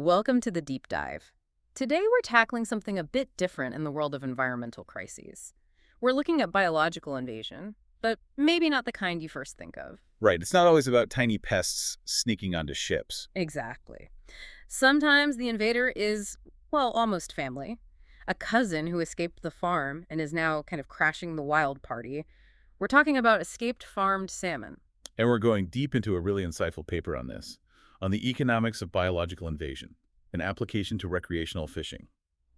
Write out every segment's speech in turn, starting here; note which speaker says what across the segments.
Speaker 1: Welcome to the deep dive. Today we're tackling something a bit different in the world of environmental crises. We're looking at biological invasion, but maybe not the kind you first think of.
Speaker 2: Right. It's not always about tiny pests sneaking onto ships.
Speaker 1: Exactly. Sometimes the invader is, well, almost family. A cousin who escaped the farm and is now kind of crashing the wild party. We're talking about escaped farmed salmon.
Speaker 2: And we're going deep into a really insightful paper on this, on the economics of biological invasion, an application to recreational fishing.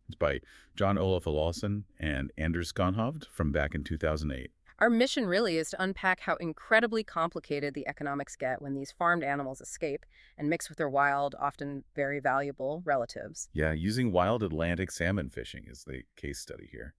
Speaker 2: It's by John Olaussen and Anders Skonhoft from back in 2008.
Speaker 1: Our mission really is to unpack how incredibly complicated the economics get when these farmed animals escape and mix with their wild, often very valuable relatives.
Speaker 2: Yeah, using wild Atlantic salmon fishing is the case study here.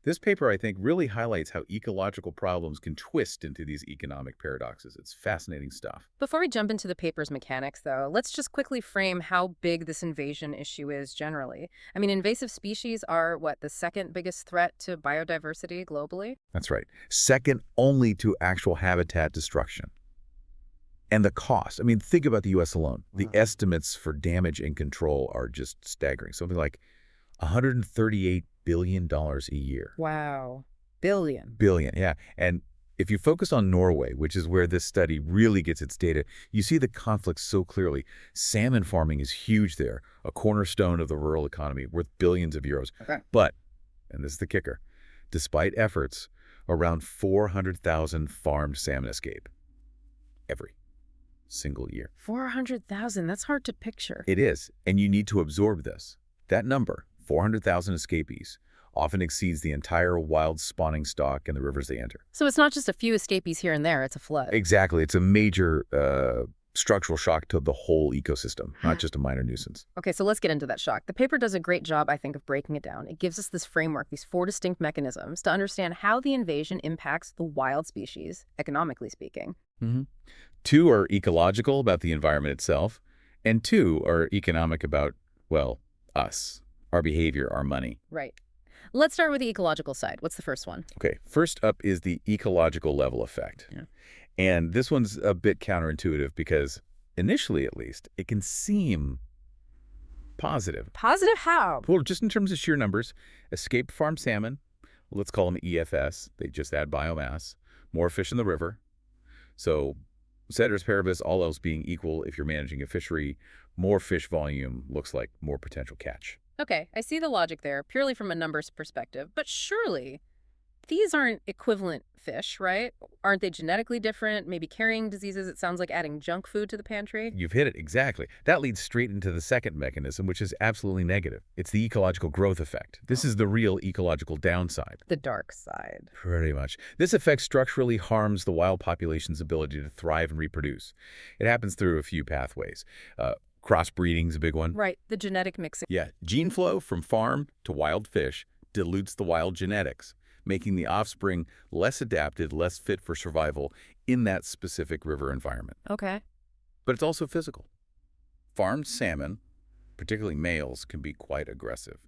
Speaker 2: This paper, I think, really highlights how ecological problems can twist into these economic paradoxes. It's fascinating stuff.
Speaker 1: Before we jump into the paper's mechanics, though, let's just quickly frame how big this invasion issue is generally. I mean, invasive species are, what, the second biggest threat to biodiversity globally?
Speaker 2: That's right. Second only to actual habitat destruction. And the cost. I mean, think about the U.S. alone. The estimates for damage and control are just staggering. Something like $138 billion a year.
Speaker 1: Wow. Billion.
Speaker 2: Billion, yeah. And if you focus on Norway, which is where this study really gets its data, you see the conflict so clearly. Salmon farming is huge there, a cornerstone of the rural economy worth billions of euros.
Speaker 1: Okay.
Speaker 2: But, and this is the kicker, despite efforts, around 400,000 farmed salmon escape every single year.
Speaker 1: 400,000, that's hard to picture.
Speaker 2: It is, and you need to absorb this. That number, 400,000 escapees, often exceeds the entire wild spawning stock in the rivers they enter.
Speaker 1: So it's not just a few escapees here and there, it's a flood.
Speaker 2: Exactly. It's a major structural shock to the whole ecosystem, not just a minor nuisance.
Speaker 1: Okay, so let's get into that shock. The paper does a great job, I think, of breaking it down. It gives us this framework, these four distinct mechanisms to understand how the invasion impacts the wild species, economically speaking.
Speaker 2: Two are ecological, about the environment itself, and two are economic, about, well, us, our behavior, our money.
Speaker 1: Right. Let's start with the ecological side. What's the first one?
Speaker 2: Okay, first up is the ecological level effect.
Speaker 1: Yeah.
Speaker 2: And this one's a bit counterintuitive because, initially at least, it can seem positive.
Speaker 1: Positive how?
Speaker 2: Well, just in terms of sheer numbers, escaped farm salmon, let's call them EFS, they just add biomass, more fish in the river. So, ceteris paribus, all else being equal, if you're managing a fishery, more fish volume looks like more potential catch.
Speaker 1: Okay, I see the logic there, purely from a numbers perspective. But surely, these aren't equivalent fish, right? Aren't they genetically different, maybe carrying diseases? It sounds like adding junk food to the pantry.
Speaker 2: You've hit it, exactly. That leads straight into the second mechanism, which is absolutely negative. It's the ecological growth effect. This is the real ecological downside.
Speaker 1: The dark side.
Speaker 2: Pretty much. This effect structurally harms the wild population's ability to thrive and reproduce. It happens through a few pathways. Crossbreeding is a big one.
Speaker 1: Right, the genetic mixing.
Speaker 2: Yeah, gene flow from farm to wild fish dilutes the wild genetics, making the offspring less adapted, less fit for survival in that specific river environment.
Speaker 1: Okay.
Speaker 2: But it's also physical. Farmed salmon, particularly males, can be quite aggressive.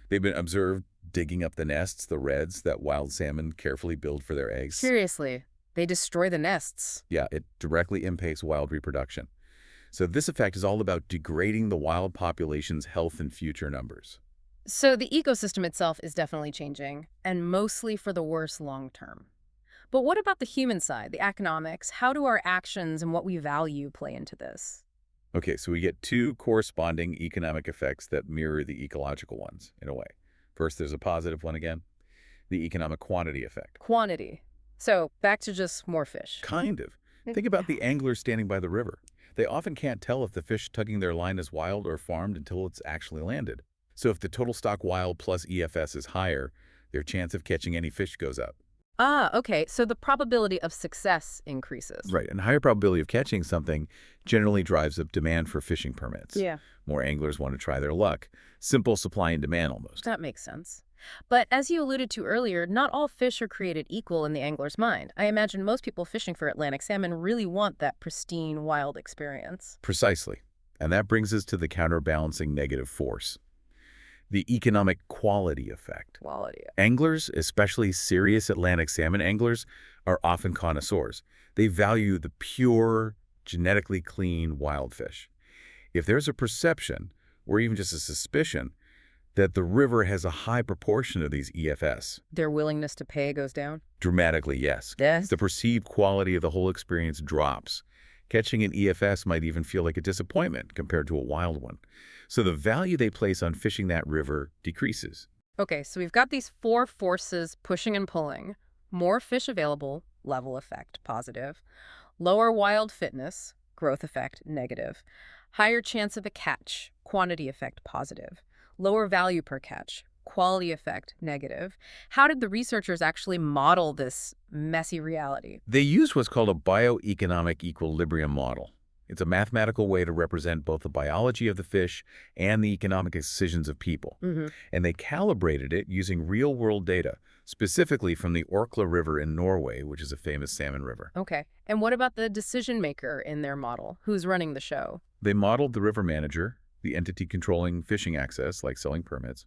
Speaker 2: They've been observed digging up the nests, the redds that wild salmon carefully build for their eggs.
Speaker 1: Seriously, they destroy the nests.
Speaker 2: Yeah, it directly impacts wild reproduction. So this effect is all about degrading the wild population's health and future numbers.
Speaker 1: So the ecosystem itself is definitely changing, and mostly for the worse long term. But what about the human side, the economics? How do our actions and what we value play into this?
Speaker 2: Okay, so we get two corresponding economic effects that mirror the ecological ones, in a way. First, there's a positive one again, the economic quantity effect.
Speaker 1: Quantity. So back to just more fish.
Speaker 2: Kind of. Think about the anglers standing by the river. They often can't tell if the fish tugging their line is wild or farmed until it's actually landed. So if the total stock wild plus EFS is higher, their chance of catching any fish goes up.
Speaker 1: Ah, okay. So the probability of success increases.
Speaker 2: Right, and higher probability of catching something generally drives up demand for fishing permits.
Speaker 1: Yeah,
Speaker 2: More anglers want to try their luck. Simple supply and demand almost.
Speaker 1: that makes sense. But as you alluded to earlier, not all fish are created equal in the angler's mind. I imagine most people fishing for Atlantic salmon really want that pristine wild experience.
Speaker 2: Precisely. And that brings us to the counterbalancing negative force, the economic quality effect.
Speaker 1: Quality.
Speaker 2: Anglers, especially serious Atlantic salmon anglers, are often connoisseurs. They value the pure, genetically clean wild fish. If there's a perception, or even just a suspicion, that the river has a high proportion of these EFS,
Speaker 1: Their willingness to pay goes down?
Speaker 2: dramatically, yes,
Speaker 1: Yes.
Speaker 2: the perceived quality of the whole experience drops. Catching an EFS might even feel like a disappointment compared to a wild one. So the value they place on fishing that river decreases.
Speaker 1: Okay, so we've got these four forces pushing and pulling. More fish available, level effect, positive. Lower wild fitness, growth effect, negative. Higher chance of a catch, quantity effect, positive. Lower value per catch, quality effect, negative. How did the researchers actually model this messy reality?
Speaker 2: They use what's called a bioeconomic equilibrium model. It's a mathematical way to represent both the biology of the fish and the economic decisions of people.
Speaker 1: Mm-hmm.
Speaker 2: And they calibrated it using real-world data, specifically from the Orkla River in Norway, which is a famous salmon river.
Speaker 1: Okay. And what about the decision maker in their model? Who's running the show?
Speaker 2: They modeled the river manager, the entity controlling fishing access, like selling permits,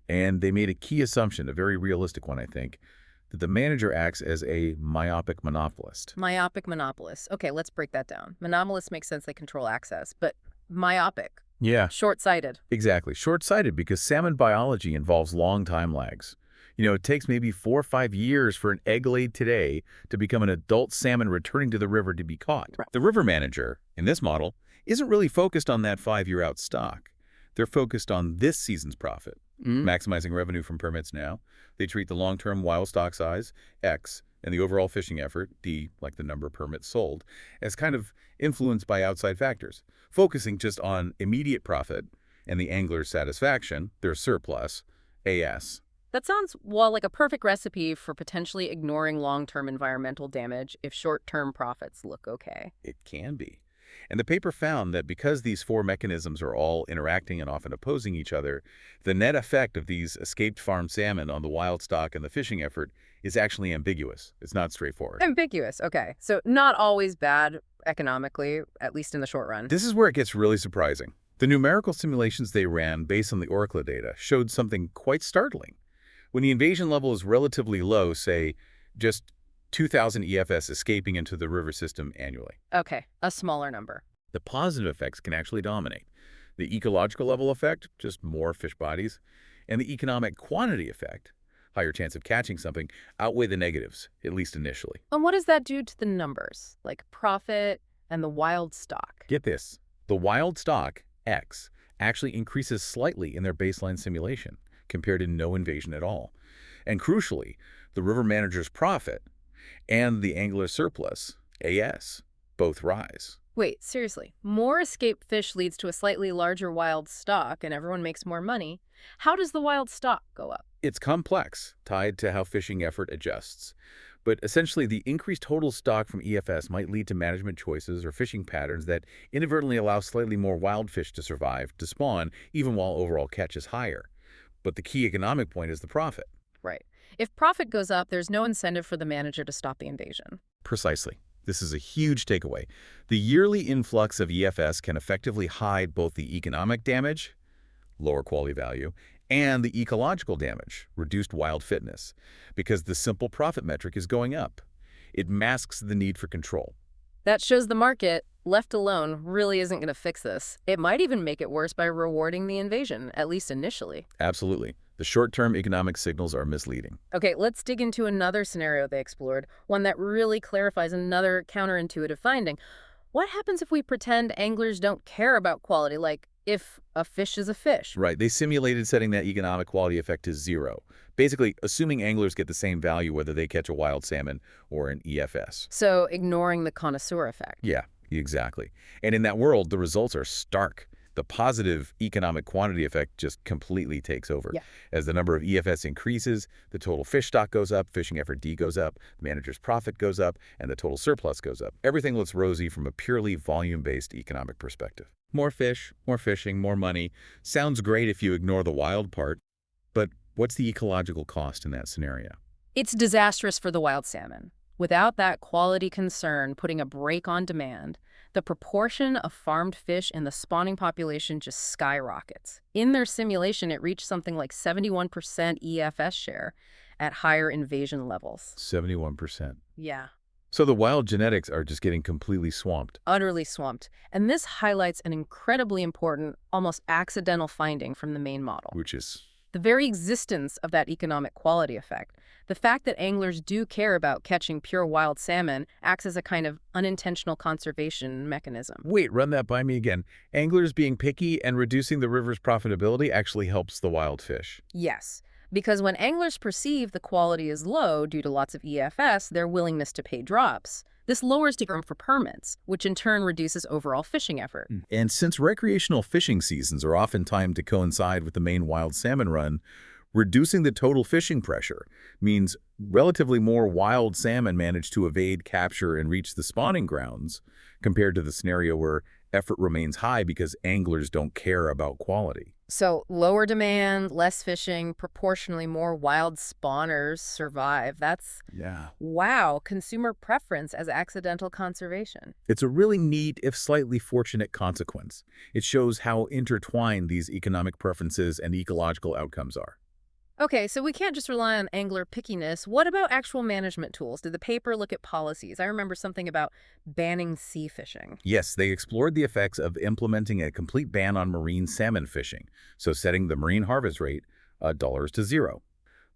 Speaker 2: and they made a key assumption, a very realistic one, I think, that the manager acts as a myopic monopolist.
Speaker 1: Myopic monopolist. Okay, let's break that down. Monopolists make sense, they control access, but myopic,
Speaker 2: Yeah,
Speaker 1: short-sighted.
Speaker 2: exactly. Short-sighted because salmon biology involves long time lags. It takes maybe 4 or 5 years for an egg laid today to become an adult salmon returning to the river to be caught.
Speaker 1: Right.
Speaker 2: The river manager, in this model, isn't really focused on that 5-year out stock. They're focused on this season's profit, maximizing revenue from permits now. They treat the long-term wild stock size, X, and the overall fishing effort, D, like the number of permits sold, as kind of influenced by outside factors, focusing just on immediate profit and the angler's satisfaction, their surplus, AS.
Speaker 1: That sounds, well, like a perfect recipe for potentially ignoring long-term environmental damage if short-term profits look okay.
Speaker 2: It can be. And the paper found that because these four mechanisms are all interacting and often opposing each other, the net effect of these escaped farm salmon on the wild stock and the fishing effort is actually ambiguous. It's not straightforward.
Speaker 1: Ambiguous, okay. So not always bad economically, at least in the short run.
Speaker 2: This is where it gets really surprising. The numerical simulations they ran based on the Orkla data showed something quite startling. When the invasion level is relatively low, say just 2,000 EFS escaping into the river system annually,
Speaker 1: Okay, a smaller number.
Speaker 2: the positive effects can actually dominate. The ecological level effect, just more fish bodies, and the economic quantity effect, higher chance of catching something, outweigh the negatives, at least initially.
Speaker 1: And what does that do to the numbers, like profit and the wild stock?
Speaker 2: Get this, the wild stock, X, actually increases slightly in their baseline simulation compared to no invasion at all. And crucially, the river manager's profit and the angler's surplus, AS, both rise.
Speaker 1: Wait, seriously, more escaped fish leads to a slightly larger wild stock and everyone makes more money. How does the wild stock go up?
Speaker 2: It's complex, tied to how fishing effort adjusts. But essentially, the increased total stock from EFS might lead to management choices or fishing patterns that inadvertently allow slightly more wild fish to survive, to spawn, even while overall catch is higher. But the key economic point is the profit.
Speaker 1: Right. If profit goes up, there's no incentive for the manager to stop the invasion.
Speaker 2: Precisely. This is a huge takeaway. The yearly influx of EFS can effectively hide both the economic damage, lower quality value, and the ecological damage, reduced wild fitness, because the simple profit metric is going up. It masks the need for control.
Speaker 1: That shows the market, left alone, really isn't going to fix this. It might even make it worse by rewarding the invasion, at least initially.
Speaker 2: Absolutely. The short-term economic signals are misleading.
Speaker 1: Okay, let's dig into another scenario they explored, one that really clarifies another counterintuitive finding. What happens if we pretend anglers don't care about quality, like if a fish is a fish?
Speaker 2: Right. They simulated setting that economic quality effect to 0, basically assuming anglers get the same value whether they catch a wild salmon or an EFS.
Speaker 1: So ignoring the connoisseur effect.
Speaker 2: Yeah, exactly. And in that world, the results are stark. The positive economic quantity effect just completely takes over.
Speaker 1: Yeah.
Speaker 2: As the number of EFS increases, the total fish stock goes up, fishing effort D goes up, the manager's profit goes up, and the total surplus goes up. Everything looks rosy from a purely volume-based economic perspective. More fish, more fishing, more money. Sounds great if you ignore the wild part, but what's the ecological cost in that scenario?
Speaker 1: It's disastrous for the wild salmon. Without that quality concern putting a brake on demand, the proportion of farmed fish in the spawning population just skyrockets. In their simulation, it reached something like 71% EFS share at higher invasion levels.
Speaker 2: 71%.
Speaker 1: Yeah.
Speaker 2: So the wild genetics are just getting completely swamped,
Speaker 1: Utterly swamped. And this highlights an incredibly important, almost accidental finding from the main model.
Speaker 2: which is,
Speaker 1: The very existence of that economic quality effect. The fact that anglers do care about catching pure wild salmon acts as a kind of unintentional conservation mechanism.
Speaker 2: wait, run that by me again. Anglers being picky and reducing the river's profitability actually helps the wild fish.
Speaker 1: Yes, because when anglers perceive the quality is low due to lots of EFS, their willingness to pay drops. This lowers the room for permits, which in turn reduces overall fishing effort.
Speaker 2: And since recreational fishing seasons are often timed to coincide with the main wild salmon run, reducing the total fishing pressure means relatively more wild salmon manage to evade capture and reach the spawning grounds compared to the scenario where effort remains high because anglers don't care about quality.
Speaker 1: So lower demand, less fishing, proportionally more wild spawners survive. That's,
Speaker 2: Yeah.
Speaker 1: wow, consumer preference as accidental conservation.
Speaker 2: It's a really neat, if slightly fortunate consequence. It shows how intertwined these economic preferences and ecological outcomes are.
Speaker 1: Okay, so we can't just rely on angler pickiness. What about actual management tools? Did the paper look at policies? I remember something about banning sea fishing.
Speaker 2: Yes, they explored the effects of implementing a complete ban on marine salmon fishing, so setting the marine harvest rate dollars to zero.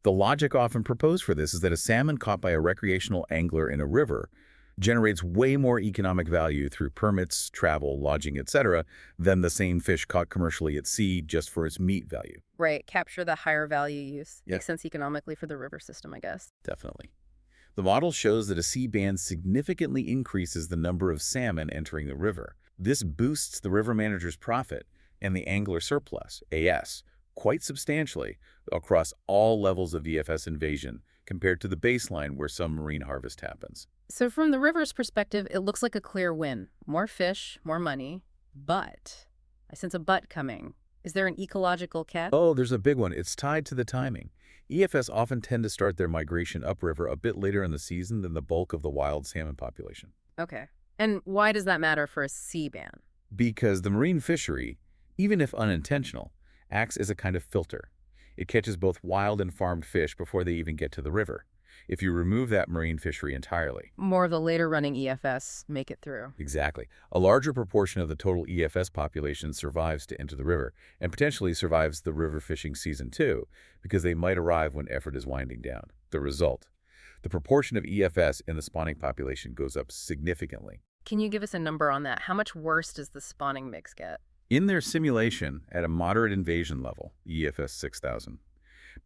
Speaker 2: The logic often proposed for this is that a salmon caught by a recreational angler in a river generates way more economic value through permits, travel, lodging, etc., than the same fish caught commercially at sea just for its meat value.
Speaker 1: Right, capture the higher value use.
Speaker 2: Yeah.
Speaker 1: Makes sense economically for the river system, I guess.
Speaker 2: Definitely. The model shows that a sea ban significantly increases the number of salmon entering the river. This boosts the river manager's profit and the angler surplus, AS, quite substantially across all levels of EFS invasion compared to the baseline where some marine harvest happens.
Speaker 1: So from the river's perspective, it looks like a clear win. More fish, more money. But, I sense a but coming. Is there an ecological catch?
Speaker 2: Oh, there's a big one. It's tied to the timing. EFS often tend to start their migration upriver a bit later in the season than the bulk of the wild salmon population.
Speaker 1: Okay. And why does that matter for a sea ban?
Speaker 2: Because the marine fishery, even if unintentional, acts as a kind of filter. It catches both wild and farmed fish before they even get to the river. If you remove that marine fishery entirely,
Speaker 1: More of the later running EFS make it through.
Speaker 2: exactly, a larger proportion of the total EFS population survives to enter the river, and potentially survives the river fishing season too, because they might arrive when effort is winding down. The result, the proportion of EFS in the spawning population goes up significantly.
Speaker 1: Can you give us a number on that? How much worse does the spawning mix get?
Speaker 2: In their simulation, at a moderate invasion level, EFS 6000,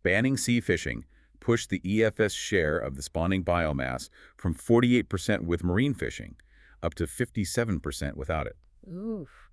Speaker 2: banning sea fishing pushed the EFS share of the spawning biomass from 48% with marine fishing up to 57% without it.
Speaker 1: Oof.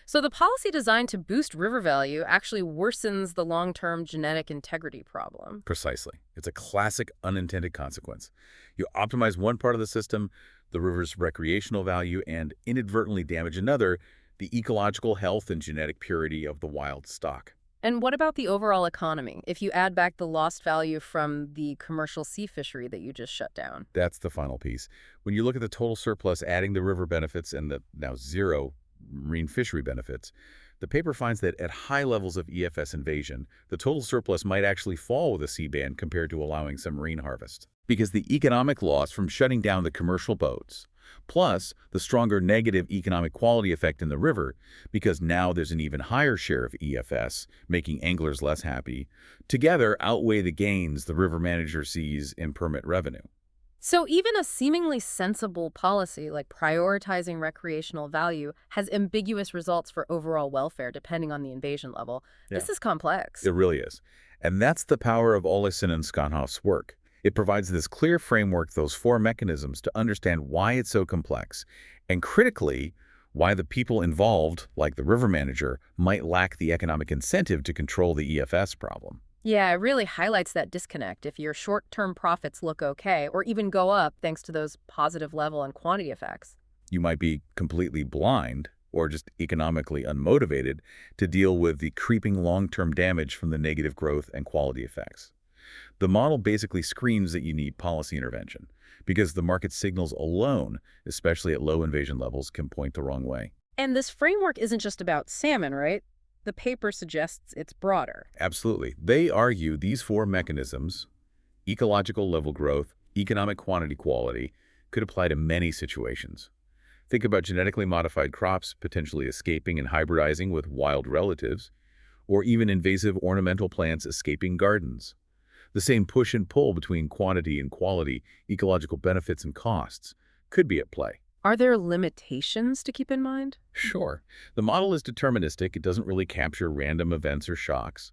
Speaker 1: So the policy designed to boost river value actually worsens the long-term genetic integrity problem.
Speaker 2: Precisely. It's a classic unintended consequence. You optimize one part of the system, the river's recreational value, and inadvertently damage another, the ecological health and genetic purity of the wild stock.
Speaker 1: And what about the overall economy, if you add back the lost value from the commercial sea fishery that you just shut down?
Speaker 2: That's the final piece. When you look at the total surplus, adding the river benefits and the now zero marine fishery benefits, the paper finds that at high levels of EFS invasion, the total surplus might actually fall with a sea ban compared to allowing some marine harvest. Because the economic loss from shutting down the commercial boats, plus the stronger negative economic quality effect in the river, because now there's an even higher share of EFS, making anglers less happy, together outweigh the gains the river manager sees in permit revenue.
Speaker 1: So even a seemingly sensible policy like prioritizing recreational value has ambiguous results for overall welfare depending on the invasion level.
Speaker 2: Yeah.
Speaker 1: This is complex.
Speaker 2: It really is. And that's the power of Olaussen and Skonhoft's work. It provides this clear framework, those four mechanisms, to understand why it's so complex, and critically, why the people involved, like the river manager, might lack the economic incentive to control the EFS problem.
Speaker 1: Yeah, it really highlights that disconnect if your short-term profits look okay or even go up thanks to those positive level and quantity effects.
Speaker 2: You might be completely blind or just economically unmotivated to deal with the creeping long-term damage from the negative growth and quality effects. The model basically screams that you need policy intervention because the market signals alone, especially at low invasion levels, can point the wrong way.
Speaker 1: And this framework isn't just about salmon, right? The paper suggests it's broader.
Speaker 2: Absolutely. They argue these four mechanisms, ecological level growth, economic quantity quality, could apply to many situations. Think about genetically modified crops potentially escaping and hybridizing with wild relatives, or even invasive ornamental plants escaping gardens. The same push and pull between quantity and quality, ecological benefits and costs, could be at play.
Speaker 1: Are there limitations to keep in mind?
Speaker 2: Sure, the model is deterministic. It doesn't really capture random events or shocks.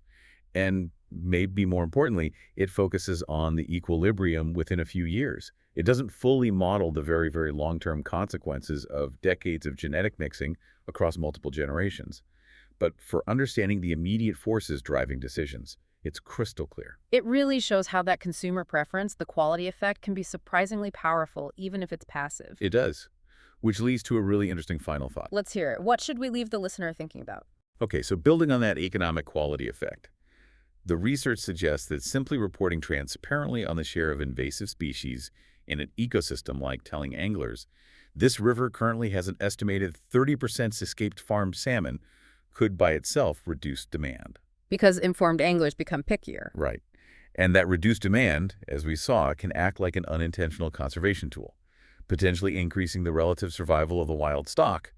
Speaker 2: And maybe more importantly, it focuses on the equilibrium within a few years. It doesn't fully model the very, very long-term consequences of decades of genetic mixing across multiple generations. But for understanding the immediate forces driving decisions, it's crystal clear.
Speaker 1: It really shows how that consumer preference, the quality effect, can be surprisingly powerful, even if it's passive.
Speaker 2: It does, which leads to a really interesting final thought.
Speaker 1: Let's hear it. What should we leave the listener thinking about?
Speaker 2: Okay, so building on that economic quality effect, the research suggests that simply reporting transparently on the share of invasive species in an ecosystem like telling anglers, this river currently has an estimated 30% escaped farmed salmon, could by itself reduce demand.
Speaker 1: Because informed anglers become pickier.
Speaker 2: Right. And that reduced demand, as we saw, can act like an unintentional conservation tool, potentially increasing the relative survival of the wild stock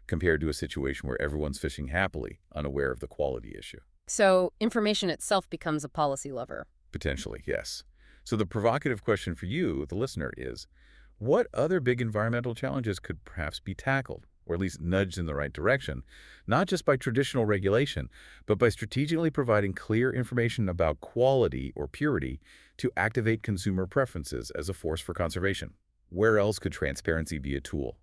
Speaker 2: compared to a situation where everyone's fishing happily, unaware of the quality issue.
Speaker 1: So information itself becomes a policy lever.
Speaker 2: Potentially, yes. So the provocative question for you, the listener, is what other big environmental challenges could perhaps be tackled, or at least nudged in the right direction, not just by traditional regulation, but by strategically providing clear information about quality or purity to activate consumer preferences as a force for conservation? Where else could transparency be a tool?